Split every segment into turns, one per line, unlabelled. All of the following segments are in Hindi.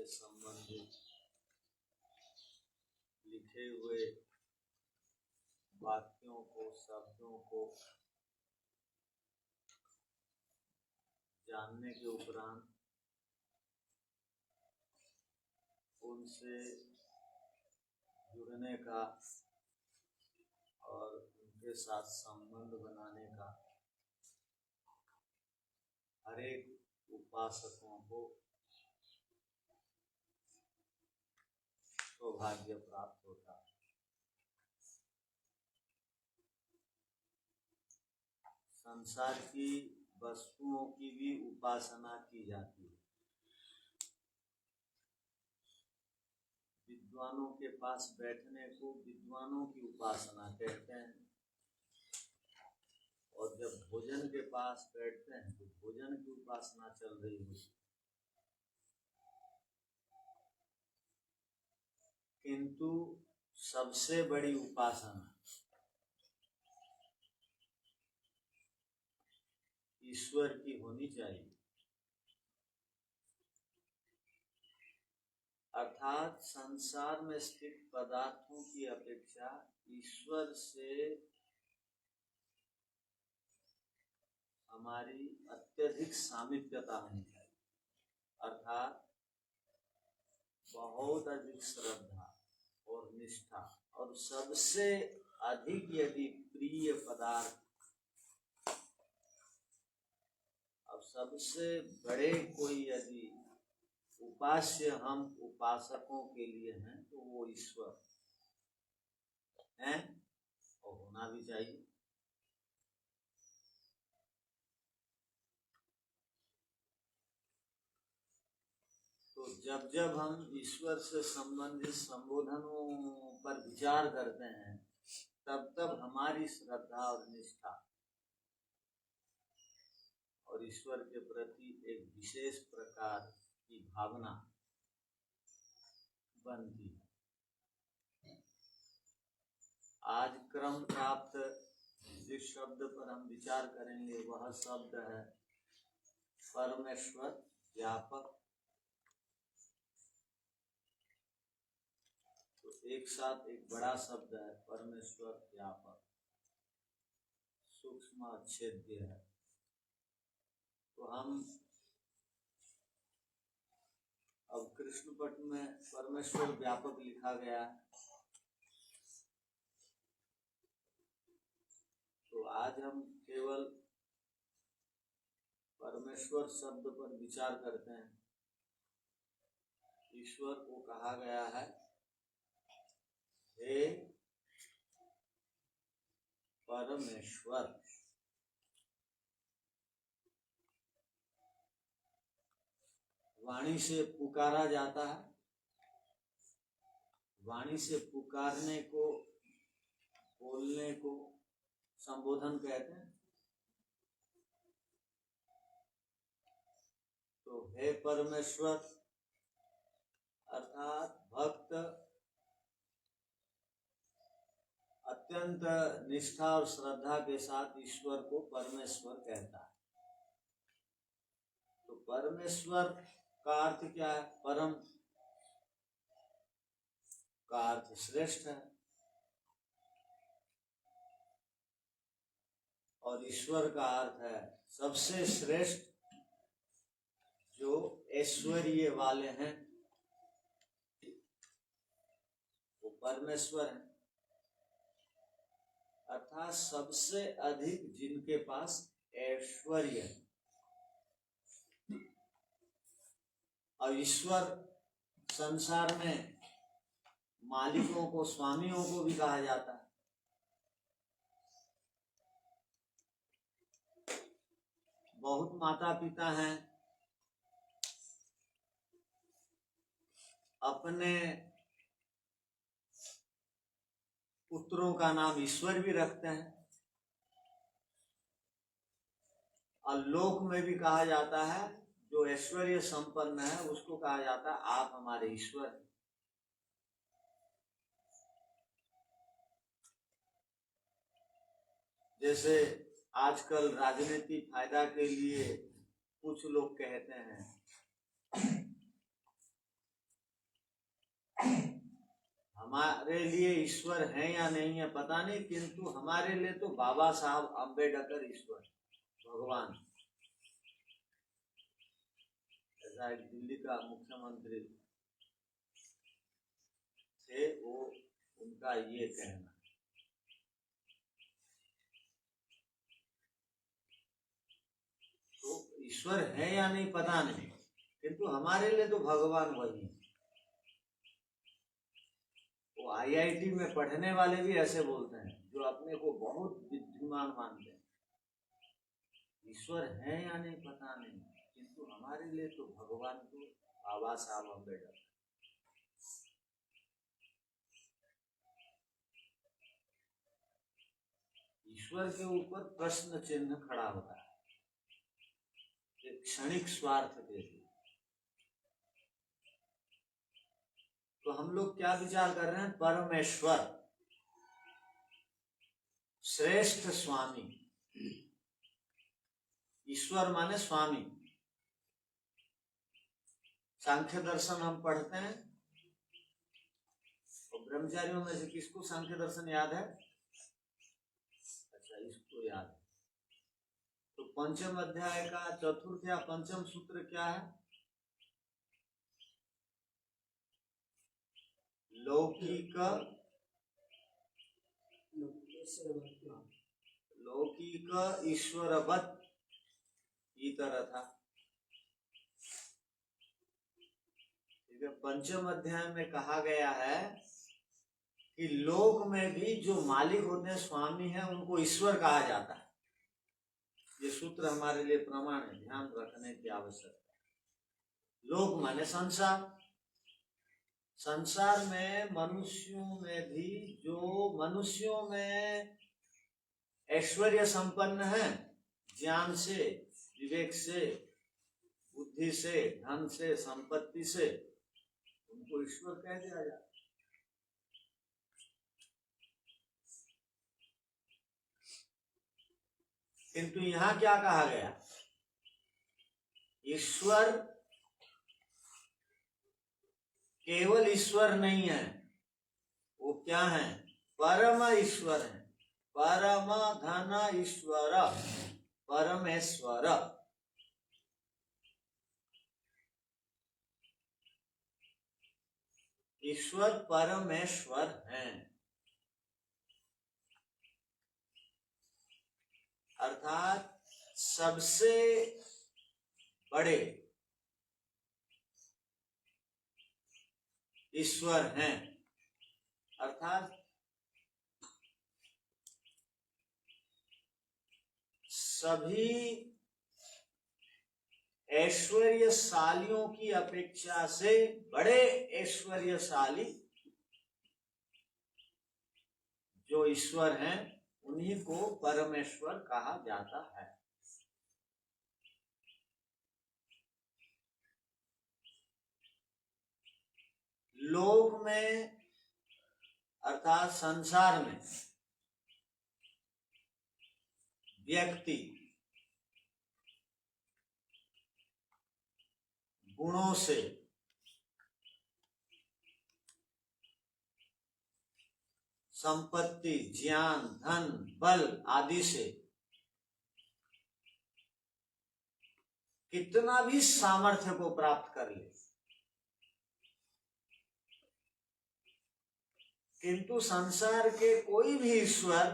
से संबंधित लिखे हुए वाक्यों को, शब्दों को जानने के उपरांत उनसे जुड़ने का और उनके साथ संबंध बनाने का हर एक उपासकों को सौभाग्य प्राप्त होता है। संसार की वस्तुओं की भी उपासना की जाती है। विद्वानों के पास बैठने को विद्वानों की उपासना कहते हैं, और जब भोजन के पास बैठते हैं तो भोजन की उपासना चल रही है। किंतु सबसे बड़ी उपासना ईश्वर की होनी चाहिए। अर्थात संसार में स्थित पदार्थों की अपेक्षा ईश्वर से हमारी अत्यधिक सामीप्यता होनी चाहिए। अर्थात बहुत अधिक श्रद्धा और निष्ठा, और सबसे अधिक यदि प्रिय पदार्थ, अब सबसे बड़े कोई यदि उपास्य हम उपासकों के लिए हैं तो वो ईश्वर हैं, और होना भी चाहिए। तो जब जब हम ईश्वर से संबंधित संबोधनों पर विचार करते हैं तब तब हमारी श्रद्धा और निष्ठा और ईश्वर के प्रति एक विशेष प्रकार की भावना बनती है। आज क्रम प्राप्त जिस शब्द पर हम विचार करेंगे वह शब्द है परमेश्वर व्यापक। तो एक साथ एक बड़ा शब्द है परमेश्वर व्यापक, सूक्ष्म अच्छेद्य है। तो हम अब कृष्ण पट में परमेश्वर व्यापक लिखा गया है, तो आज हम केवल परमेश्वर शब्द पर विचार करते हैं। ईश्वर को कहा गया है हे परमेश्वर। वाणी से पुकारा जाता है। वाणी से पुकारने को, बोलने को संबोधन कहते हैं। तो हे परमेश्वर अर्थात भक्त अत्यंत निष्ठा और श्रद्धा के साथ ईश्वर को परमेश्वर कहता है। तो परमेश्वर का अर्थ क्या है? परम का अर्थ श्रेष्ठ है, और ईश्वर का अर्थ है सबसे श्रेष्ठ, जो ऐश्वर्य वाले हैं वो परमेश्वर है। अर्थात सबसे अधिक जिनके पास ऐश्वर्य है। और ईश्वर संसार में मालिकों को, स्वामियों को भी कहा जाता है। बहुत माता पिता हैं, अपने पुत्रों का नाम ईश्वर भी रखते हैं, और लोक में भी कहा जाता है जो ऐश्वर्य संपन्न है उसको कहा जाता है आप हमारे ईश्वर हैं। जैसे आजकल राजनीति फायदा के लिए कुछ लोग कहते हैं हमारे लिए ईश्वर है या नहीं है पता नहीं, किंतु हमारे लिए तो बाबा साहब अम्बेडकर ईश्वर, भगवान। ऐसा एक दिल्ली का मुख्यमंत्री थे, वो उनका ये कहना। तो ईश्वर है या नहीं पता नहीं, किंतु हमारे लिए तो भगवान वही है। वो आईआईटी में पढ़ने वाले भी ऐसे बोलते हैं, जो अपने को बहुत बुद्धिमान मानते हैं। ईश्वर है या नहीं पता नहीं, किंतु हमारे लिए तो भगवान तो बाबा साहब अम्बेडकर। ईश्वर के ऊपर प्रश्न चिन्ह खड़ा होता है, एक क्षणिक स्वार्थ के लिए। तो हम लोग क्या विचार कर रहे हैं? परमेश्वर, श्रेष्ठ स्वामी। ईश्वर माने स्वामी। सांख्य दर्शन हम पढ़ते हैं, तो ब्रह्मचारियों में से किसको सांख्य दर्शन याद है? अच्छा, इसको याद है। तो पंचम अध्याय का चतुर्थ या पंचम सूत्र क्या है? लौकिक ईश्वरवत इतरथा। ठीक है, पंचम अध्याय में कहा गया है कि लोक में भी जो मालिक होते हैं, स्वामी हैं, उनको ईश्वर कहा जाता है। ये सूत्र हमारे लिए प्रमाण है, ध्यान रखने की आवश्यकता है। लोक माने संसार। संसार में मनुष्यों में भी जो मनुष्यों में ऐश्वर्य संपन्न है, ज्ञान से, विवेक से, बुद्धि से, धन से, संपत्ति से, उनको ईश्वर कह दिया जाता है। किंतु यहां क्या कहा गया? ईश्वर केवल ईश्वर नहीं है, वो क्या है? परम ईश्वर है। परम धन ईश्वर, परमेश्वर। ईश्वर परमेश्वर हैं, अर्थात सबसे बड़े ईश्वर हैं। अर्थात सभी ऐश्वर्यशालियों की अपेक्षा से बड़े ऐश्वर्यशाली जो ईश्वर हैं, उन्हीं को परमेश्वर कहा जाता है। लोक में अर्थात संसार में व्यक्ति गुणों से, संपत्ति, ज्ञान, धन, बल आदि से कितना भी सामर्थ्य को प्राप्त कर ले, किंतु संसार के कोई भी ईश्वर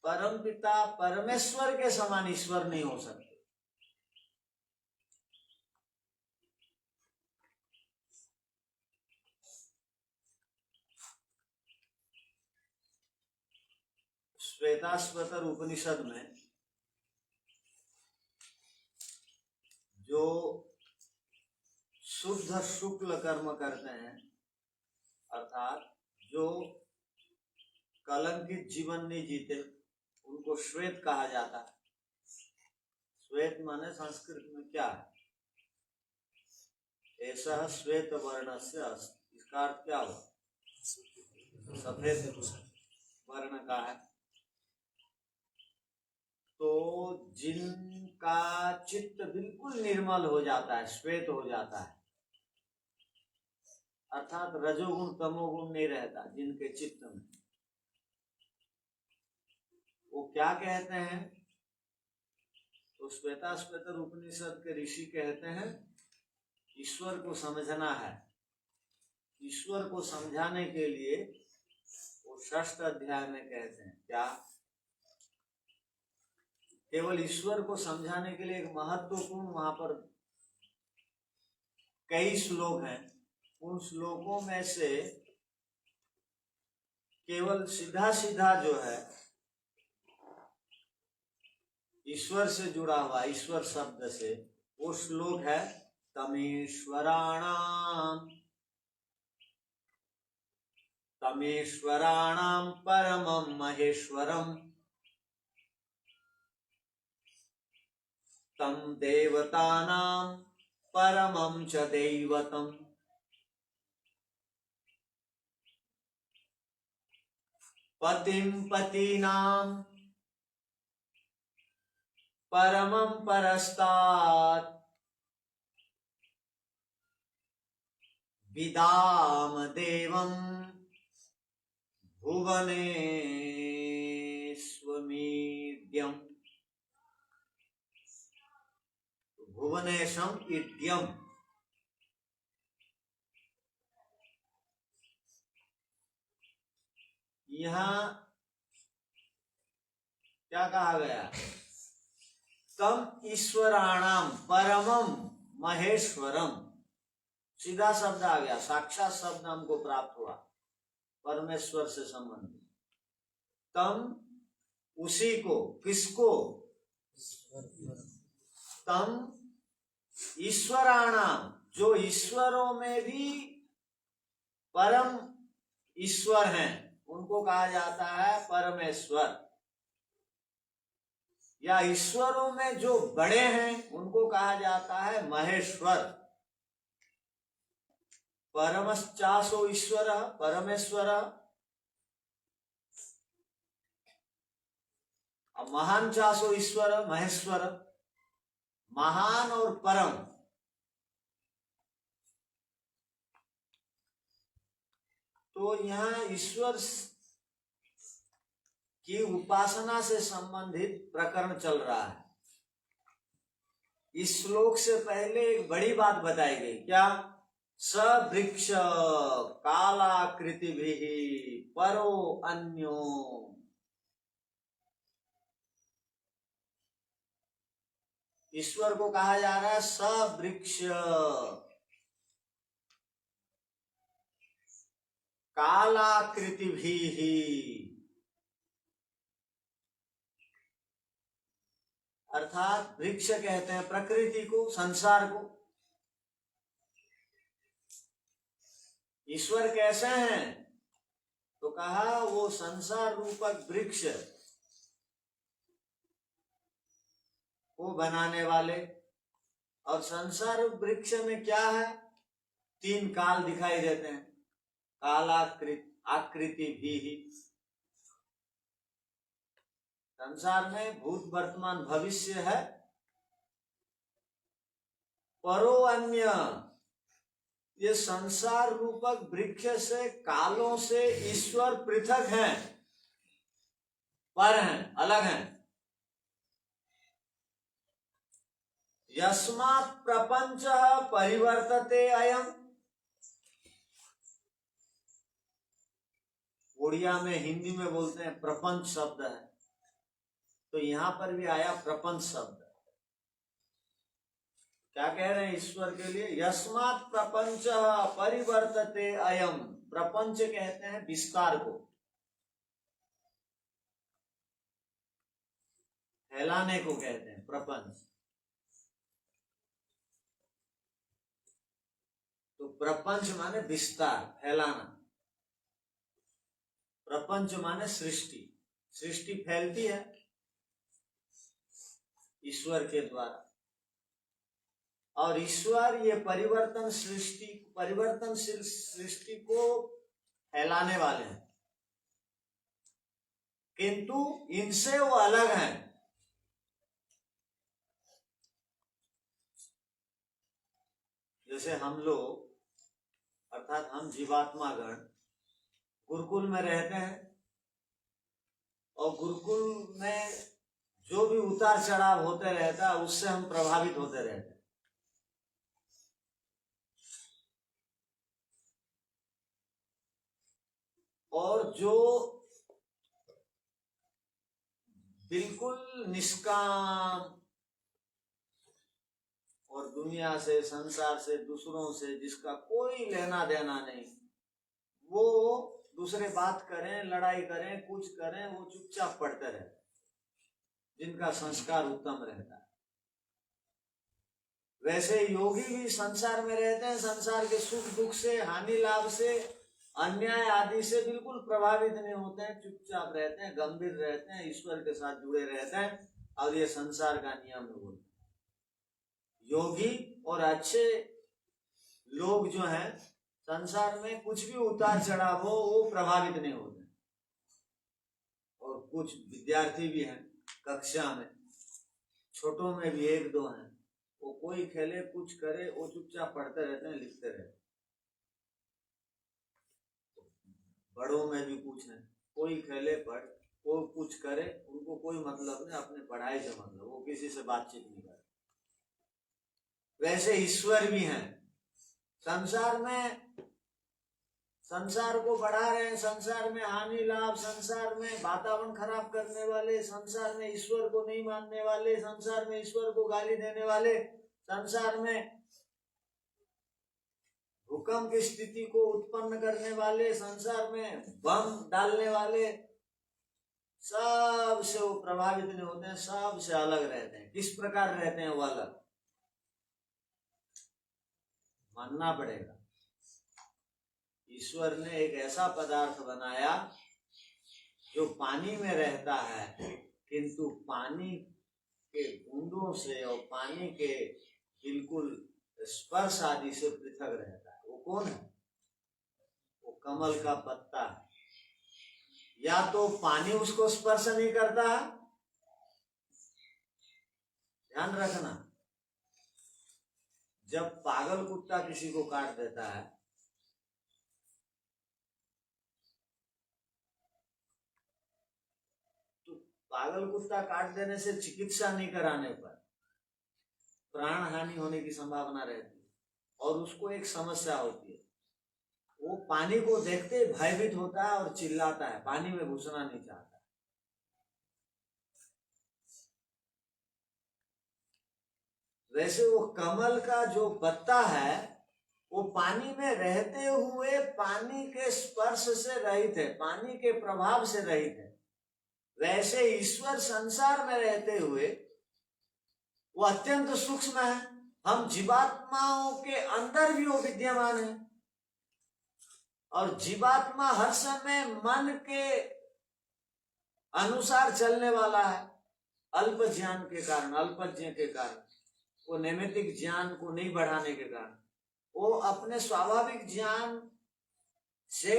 परमपिता परमेश्वर के समान ईश्वर नहीं हो सकते। श्वेताश्वतर उपनिषद में जो शुद्ध शुक्ल कर्म करते हैं, अर्थात जो कलंकित जीवन नहीं जीते, उनको श्वेत कहा जाता है। श्वेत माने संस्कृत में क्या है? ऐसा श्वेत वर्णस्य, इसका अर्थ क्या हुआ? सफेद वर्ण का है। तो जिनका चित्त बिल्कुल निर्मल हो जाता है, श्वेत हो जाता है, अर्थात रजोगुण तमोगुण नहीं रहता जिनके चित्त में, वो क्या कहते हैं? तो श्वेताश्वेतर उपनिषद के ऋषि कहते हैं ईश्वर को समझना है। ईश्वर को समझाने के लिए वो 6th अध्याय में कहते हैं क्या? केवल ईश्वर को समझाने के लिए एक महत्वपूर्ण वहां पर कई श्लोक हैं। उन श्लोकों में से केवल सीधा सीधा जो है ईश्वर से जुड़ा हुआ, ईश्वर शब्द से, वो श्लोक है तमेश्वराणाम परमं महेश्वरम तम देवतानां परमं च दैवतम् पतिं पतीनां परमं परस्तात् विदाम देवं भुवनेश्वमीड्यम्। भुवनेशम इड्यम, यहाँ क्या कहा गया? तम ईश्वराणाम परमम महेश्वरम, सीधा शब्द आ गया, साक्षात शब्द हमको प्राप्त हुआ, परमेश्वर से संबंधित। तम उसी को, किसको? तम ईश्वराणाम, जो ईश्वरों में भी परम ईश्वर हैं, उनको कहा जाता है परमेश्वर। या ईश्वरों में जो बड़े हैं उनको कहा जाता है महेश्वर। परमश्चासो ईश्वर परमेश्वर, महान चासो ईश्वर महेश्वर। महान और परम, तो यहाँ ईश्वर की उपासना से संबंधित प्रकरण चल रहा है। इस श्लोक से पहले एक बड़ी बात बताई गई, क्या? सवृक्ष कालाकृति भी परो अन्यो, ईश्वर को कहा जा रहा है सवृक्ष कालाकृति भी, अर्थात वृक्ष कहते हैं प्रकृति को, संसार को। ईश्वर कैसे हैं? तो कहा वो संसार रूपक वृक्ष को बनाने वाले। और संसार वृक्ष में क्या है? 3 काल दिखाई देते हैं, आकृति भी। संसार में भूत वर्तमान भविष्य है। परो अन्य, ये संसार रूपक वृक्ष से, कालों से ईश्वर पृथक हैं, पर हैं, अलग हैं। यस्मात् प्रपंच परिवर्तते अयम्, उड़िया में, हिंदी में बोलते हैं प्रपंच शब्द है, तो यहां पर भी आया प्रपंच शब्द। क्या कह रहे हैं ईश्वर के लिए? यस्मात् प्रपंच परिवर्तते अयम्, प्रपंच कहते हैं विस्तार को, फैलाने को कहते हैं प्रपंच। तो प्रपंच माने विस्तार, फैलाना। प्रपंच माने सृष्टि, सृष्टि फैलती है ईश्वर के द्वारा। और ईश्वर ये परिवर्तनशील सृष्टि को फैलाने वाले हैं, किंतु इनसे वो अलग हैं। जैसे हम लोग अर्थात हम जीवात्मा गण गुरुकुल में रहते हैं और गुरुकुल में जो भी उतार चढ़ाव होते रहता है उससे हम प्रभावित होते रहते हैं। और जो बिल्कुल निष्काम और दुनिया से, संसार से, दूसरों से जिसका कोई लेना देना नहीं, वो दूसरे बात करें, लड़ाई करें, कुछ करें, वो चुपचाप पढ़ते रहते, जिनका संस्कार उत्तम रहता है। वैसे योगी भी संसार में रहते हैं, संसार के सुख दुख से, हानि लाभ से, अन्याय आदि से बिल्कुल प्रभावित नहीं होते हैं, चुपचाप रहते हैं, गंभीर रहते हैं, ईश्वर के साथ जुड़े रहते हैं। और ये संसार का नियम है। बोलते योगी और अच्छे लोग जो हैं संसार में कुछ भी उतार चढ़ाव हो वो प्रभावित नहीं होते। और कुछ विद्यार्थी भी हैं कक्षा में, छोटों में भी एक दो हैं, वो कोई खेले कुछ करे वो चुपचाप पढ़ते रहते हैं, लिखते रहते हैं। बड़ों में भी कुछ है, कोई खेले पढ़, कोई कुछ करे, उनको कोई मतलब नहीं, अपने पढ़ाई से मतलब, वो किसी से बातचीत नहीं करते। वैसे ईश्वर भी हैं संसार में, संसार को बढ़ा रहे हैं, संसार में हानि लाभ, संसार में वातावरण खराब करने वाले, संसार में ईश्वर को नहीं मानने वाले, संसार में ईश्वर को गाली देने वाले, संसार में भूकंप की स्थिति को उत्पन्न करने वाले, संसार में बम डालने वाले, सब से वो प्रभावित नहीं होते हैं, सब से अलग रहते हैं। किस प्रकार रहते हैं वो अलग, मानना पड़ेगा। ईश्वर ने एक ऐसा पदार्थ बनाया जो पानी में रहता है, किंतु पानी के बूंदों से और पानी के बिल्कुल स्पर्श आदि से पृथक रहता है। वो कौन है? वो कमल का पत्ता है। या तो पानी उसको स्पर्श नहीं करता है, ध्यान रखना, जब पागल कुत्ता किसी को काट देता है तो पागल कुत्ता काट देने से चिकित्सा नहीं कराने पर प्राण हानि होने की संभावना रहती है और उसको एक समस्या होती है, वो पानी को देखते भयभीत होता है और चिल्लाता है, पानी में घुसना नहीं चाहता। वैसे वो कमल का जो पत्ता है वो पानी में रहते हुए पानी के स्पर्श से रहित है, पानी के प्रभाव से रहित है। वैसे ईश्वर संसार में रहते हुए वो अत्यंत सूक्ष्म है। हम जीवात्माओं के अंदर भी वो विद्यमान है और जीवात्मा हर समय मन के अनुसार चलने वाला है। अल्प ज्ञान के कारण, अल्पज्ञ के कारण, वो नैमित्तिक ज्ञान को नहीं बढ़ाने के कारण, वो अपने स्वाभाविक ज्ञान से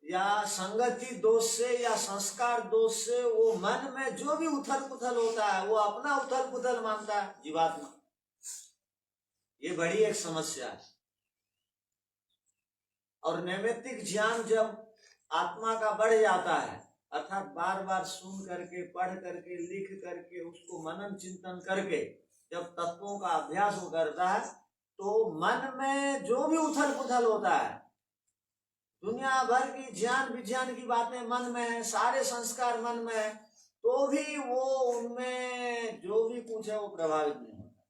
या संगति दोष से या संस्कार दोष से वो मन में जो भी उथल पुथल होता है वो अपना उथल पुथल मानता है जीवात्मा। ये बड़ी एक समस्या है। और नैमित्तिक ज्ञान जब आत्मा का बढ़ जाता है, अर्थात बार बार सुन करके, पढ़ करके, लिख करके, उसको मनन चिंतन करके जब तत्वों का अभ्यास वो करता है तो मन में जो भी उथल पुथल होता है, दुनिया भर की ज्ञान विज्ञान की बातें मन में है, सारे संस्कार मन में है, तो भी वो उनमें जो भी कुछ है वो प्रभावित नहीं होता।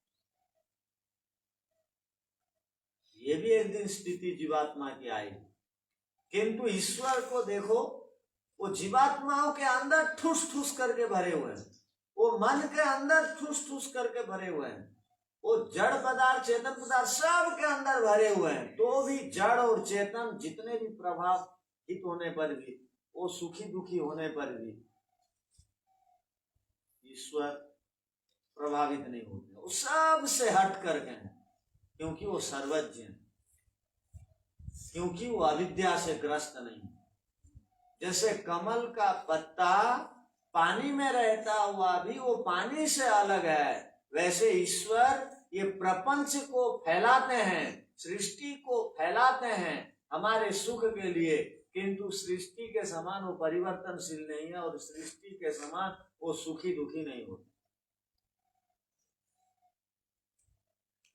ये भी एक दिन स्थिति जीवात्मा की आएगी। किंतु ईश्वर को देखो, वो जीवात्माओं के अंदर ठूस ठूस करके भरे हुए हैं, वो मन के अंदर ठूस ठूस करके भरे हुए हैं, वो जड़ पदार्थ चेतन पदार्थ सब के अंदर भरे हुए हैं, तो भी जड़ और चेतन जितने भी प्रभावित होने पर भी, वो सुखी दुखी होने पर भी ईश्वर प्रभावित नहीं होते, वो सब से हट करके हैं, क्योंकि वो सर्वज्ञ है, क्योंकि वो अविद्या से ग्रस्त नहीं। जैसे कमल का पत्ता पानी में रहता हुआ भी वो पानी से अलग है, वैसे ईश्वर ये प्रपंच को फैलाते हैं, सृष्टि को फैलाते हैं हमारे सुख के लिए, किंतु सृष्टि के समान वो परिवर्तनशील नहीं है और सृष्टि के समान वो सुखी दुखी नहीं होते।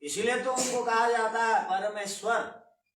इसलिए तो उनको कहा जाता है परमेश्वर।